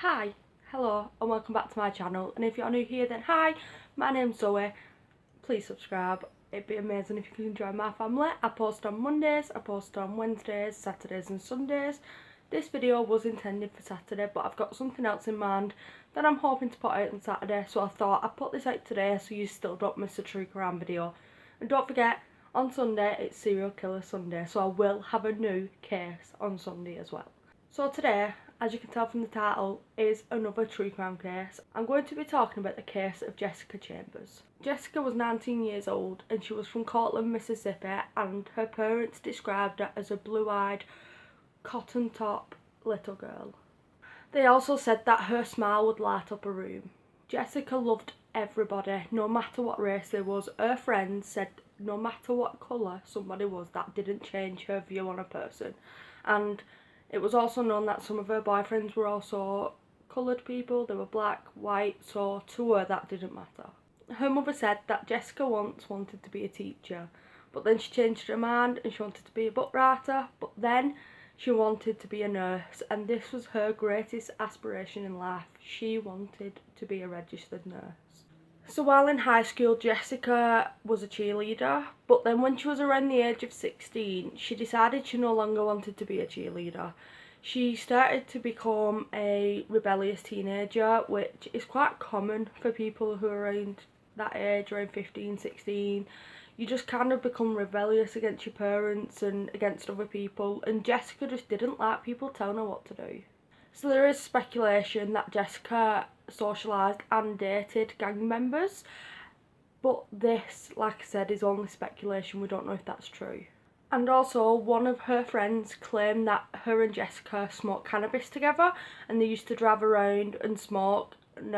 Hi, hello and welcome back to my channel, and if you're new here then hi, my name's Zoe. Please subscribe, it'd be amazing if you can join my family. I post on Mondays, I post on Wednesdays, Saturdays and Sundays. This video was intended for Saturday, but I've got something else in mind that I'm hoping to put out on Saturday, so I thought I'd put this out today so you still don't miss a true crime video. And don't forget, on Sunday it's Serial Killer Sunday, so I will have a new case on Sunday as well. So today, as you can tell from the title, is another true crime case. I'm going to be talking about the case of Jessica Chambers. Jessica was 19 years old and she was from Cortland, Mississippi, and her parents described her as a blue-eyed, cotton-top little girl. They also said that her smile would light up a room. Jessica loved everybody, no matter what race they was. Her friends said no matter what colour somebody was, that didn't change her view on a person. And it was also known that some of her boyfriends were also coloured people. They were black, white, so to her that didn't matter. Her mother said that Jessica once wanted to be a teacher, but then she changed her mind and she wanted to be a book writer, but then she wanted to be a nurse, and this was her greatest aspiration in life. She wanted to be a registered nurse. So while in high school, Jessica was a cheerleader, but then when she was around the age of 16, she decided she no longer wanted to be a cheerleader. She started to become a rebellious teenager, which is quite common for people who are around that age, around 15, 16. You just kind of become rebellious against your parents and against other people, and Jessica just didn't like people telling her what to do. So there is speculation that Jessica socialised and dated gang members, but this, like I said, is only speculation. We don't know if that's true. And also, one of her friends claimed that her and Jessica smoked cannabis together and they used to drive around and smoke. And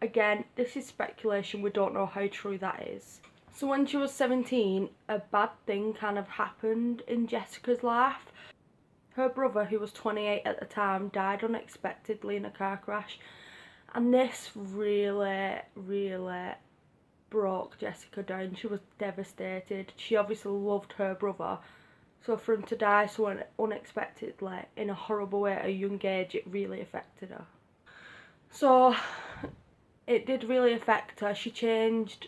again, this is speculation, we don't know how true that is. So when she was 17, a bad thing kind of happened in Jessica's life. Her brother, who was 28 at the time, died unexpectedly in a car crash, and this really broke Jessica down. She was devastated. She obviously loved her brother, so for him to die so unexpectedly in a horrible way at a young age, it really affected her. So it did really affect her. She changed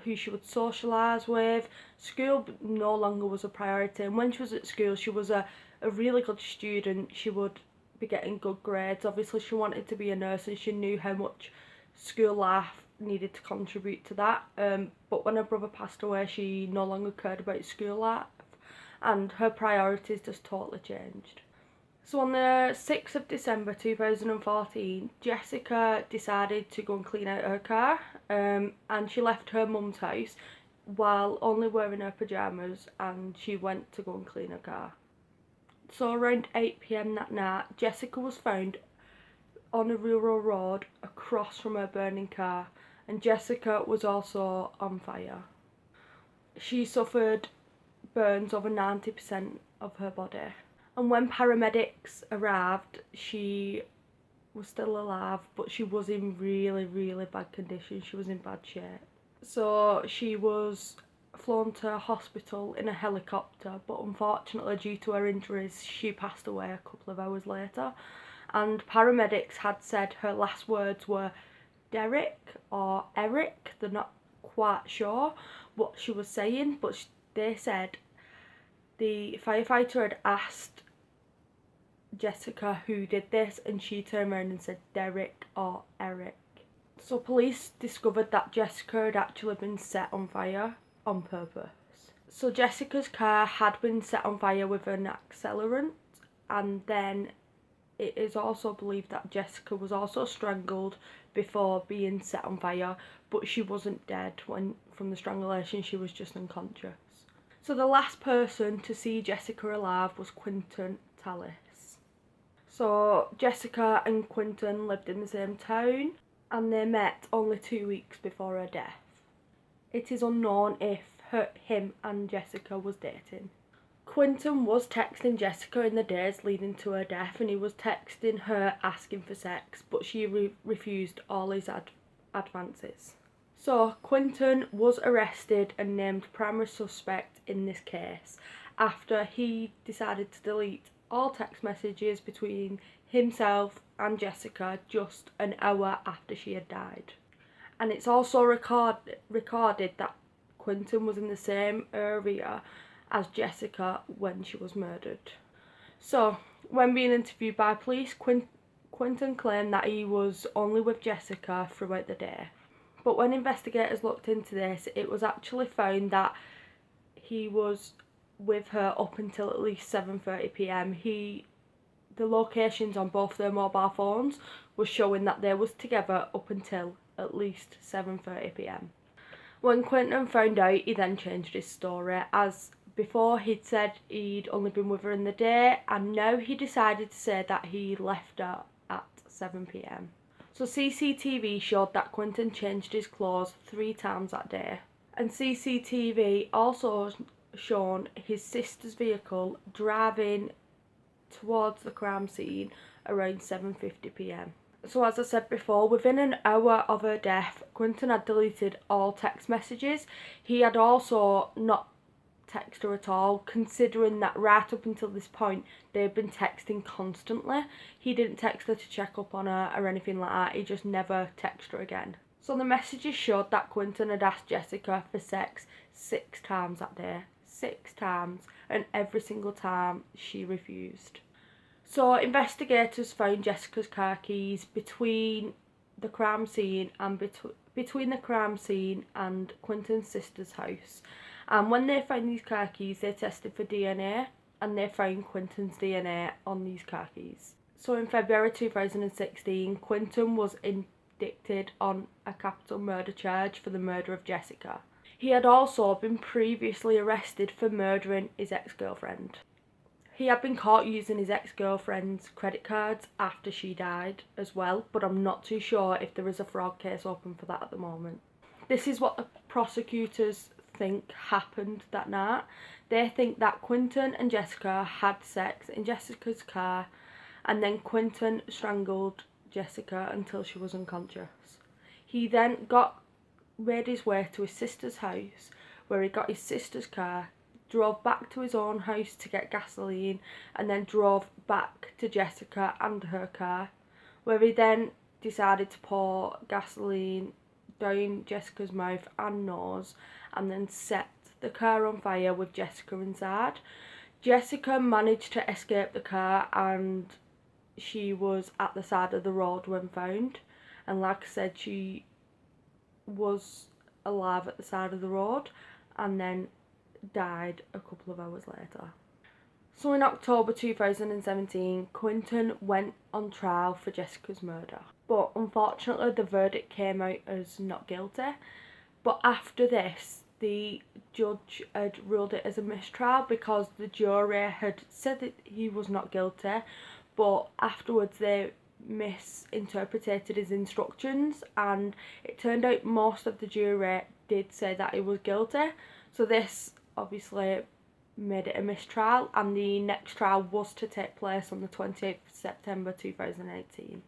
who she would socialise with. School no longer was a priority, and when she was at school she was a really good student. She would be getting good grades. Obviously she wanted to be a nurse and she knew how much school life needed to contribute to that, but when her brother passed away she no longer cared about school life and her priorities just totally changed. So on the 6th of December 2014, Jessica decided to go and clean out her car, and she left her mum's house while only wearing her pyjamas, and she went to go and clean her car. So around 8 PM that night, Jessica was found on a rural road across from her burning car, and Jessica was also on fire. She suffered burns over 90% of her body, and when paramedics arrived she was still alive, but she was in really bad condition. She was in bad shape. So she was flown to hospital in a helicopter, but unfortunately due to her injuries she passed away a couple of hours later, and paramedics had said her last words were Derek or Eric. They're not quite sure what she was saying, but they said the firefighter had asked Jessica who did this, and she turned around and said Derek or Eric. So police discovered that Jessica had actually been set on fire on purpose. So Jessica's car had been set on fire with an accelerant, and then it is also believed that Jessica was also strangled before being set on fire, but she wasn't dead from the strangulation, she was just unconscious. So the last person to see Jessica alive was Quentin Tallis. So Jessica and Quentin lived in the same town and they met only 2 weeks before her death. It is unknown if him and Jessica was dating. Quentin was texting Jessica in the days leading to her death, and he was texting her asking for sex, but she refused all his advances. So Quentin was arrested and named primary suspect in this case after he decided to delete all text messages between himself and Jessica just an hour after she had died. And it's also recorded that Quentin was in the same area as Jessica when she was murdered. So, when being interviewed by police, Quentin claimed that he was only with Jessica throughout the day. But when investigators looked into this, it was actually found that he was with her up until at least 7:30 p.m. The locations on both their mobile phones was showing that they was together up until at least 7:30 p.m. When Quentin found out, he then changed his story, as before he'd said he'd only been with her in the day, and now he decided to say that he left her at 7 p.m. So CCTV showed that Quentin changed his clothes 3 times that day. And CCTV also shown his sister's vehicle driving towards the crime scene around 7:50 p.m. So as I said before, within an hour of her death, Quentin had deleted all text messages. He had also not texted her at all, considering that right up until this point they had been texting constantly. He didn't text her to check up on her or anything like that. He just never texted her again. So the messages showed that Quentin had asked Jessica for sex 6 times that day. 6 times, and every single time she refused. So investigators found Jessica's car keys between the crime scene and between the crime scene and Quentin's sister's house. And when they found these car keys, they tested for DNA, and they found Quentin's DNA on these car keys. So in February 2016, Quentin was indicted on a capital murder charge for the murder of Jessica. He had also been previously arrested for murdering his ex-girlfriend. He had been caught using his ex-girlfriend's credit cards after she died as well, but I'm not too sure if there is a fraud case open for that at the moment. This is what the prosecutors think happened that night. They think that Quentin and Jessica had sex in Jessica's car, and then Quentin strangled Jessica until she was unconscious. He then made his way to his sister's house, where he got his sister's car, drove back to his own house to get gasoline, and then drove back to Jessica and her car, where he then decided to pour gasoline down Jessica's mouth and nose, and then set the car on fire with Jessica inside. Jessica managed to escape the car, and she was at the side of the road when found, and like I said, she was alive at the side of the road and then died a couple of hours later. So in October 2017, Quentin went on trial for Jessica's murder, but unfortunately the verdict came out as not guilty. But after this, the judge had ruled it as a mistrial because the jury had said that he was not guilty, but afterwards they misinterpreted his instructions, and it turned out most of the jury did say that he was guilty. So this obviously made it a mistrial, and the next trial was to take place on the 28th of September 2018.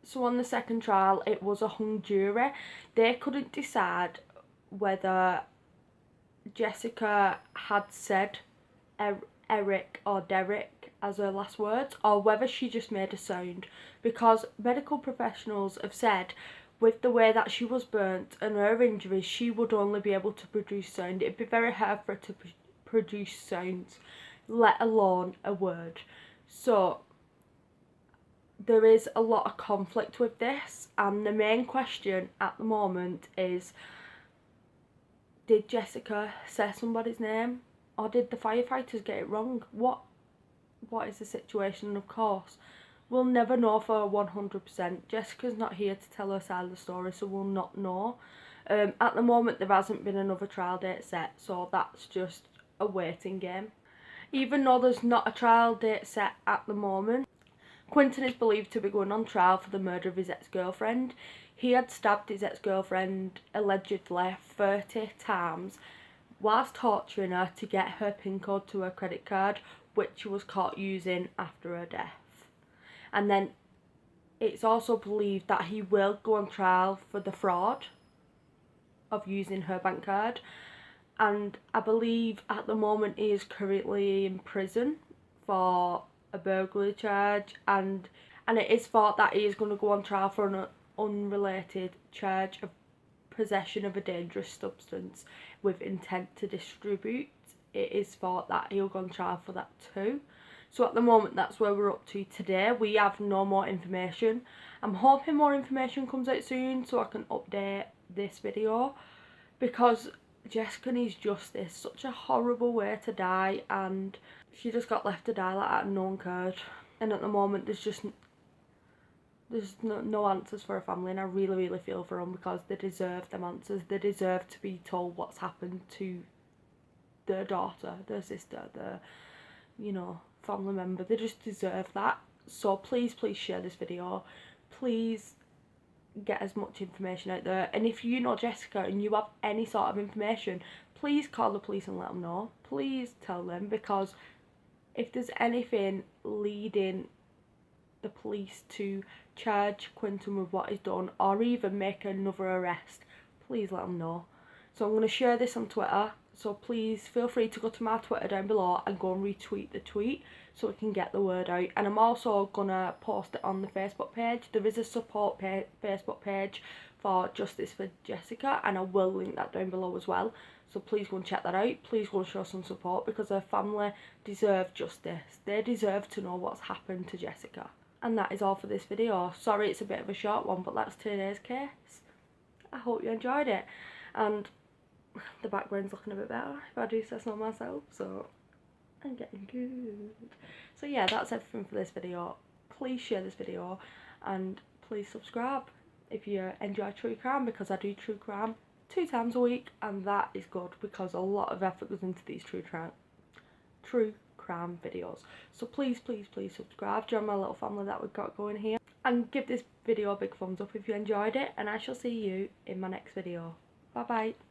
So on the second trial, it was a hung jury. They couldn't decide whether Jessica had said Eric or Derek as her last words, or whether she just made a sound, because medical professionals have said with the way that she was burnt and her injuries, she would only be able to produce sound. It'd be very hard for her to produce sounds, let alone a word. So there is a lot of conflict with this, and the main question at the moment is, did Jessica say somebody's name, or did the firefighters get it wrong? What is the situation? And of course, we'll never know for 100%. Jessica's not here to tell her side of the story, so we'll not know. At the moment, there hasn't been another trial date set, so that's just a waiting game. Even though there's not a trial date set at the moment, Quentin is believed to be going on trial for the murder of his ex-girlfriend. He had stabbed his ex-girlfriend allegedly 30 times whilst torturing her to get her PIN code to her credit card, which she was caught using after her death. And then it's also believed that he will go on trial for the fraud of using her bank card, and I believe at the moment he is currently in prison for a burglary charge, and it is thought that he is going to go on trial for an unrelated charge of possession of a dangerous substance with intent to distribute. It is thought that he'll go on trial for that too. So at the moment, that's where we're up to today. We have no more information. I'm hoping more information comes out soon so I can update this video, because Jessica needs justice. Such a horrible way to die, and she just got left to die like that and no one cared. And at the moment there's no answers for her family, and I really feel for them, because they deserve them answers. They deserve to be told what's happened to their daughter, their sister, their, you know, family member. They just deserve that. So please share this video. Please get as much information out there, and if you know Jessica and you have any sort of information, please call the police and let them know. Please tell them, because if there's anything leading the police to charge Quinton with what he's done, or even make another arrest, please let them know. So I'm going to share this on Twitter, so please feel free to go to my Twitter down below and go and retweet the tweet so we can get the word out. And I'm also going to post it on the Facebook page. There is a support Facebook page for Justice for Jessica, and I will link that down below as well. So please go and check that out. Please go and show some support, because her family deserve justice. They deserve to know what's happened to Jessica. And that is all for this video. Sorry it's a bit of a short one, but that's today's case. I hope you enjoyed it. And the background's looking a bit better, if I do say so myself, so I'm getting good. So yeah, that's everything for this video. Please share this video, and please subscribe if you enjoy true crime, because I do true crime 2 times a week, and that is good, because a lot of effort goes into these true crime videos. So please subscribe, join my little family that we've got going here, and give this video a big thumbs up if you enjoyed it, and I shall see you in my next video. Bye bye.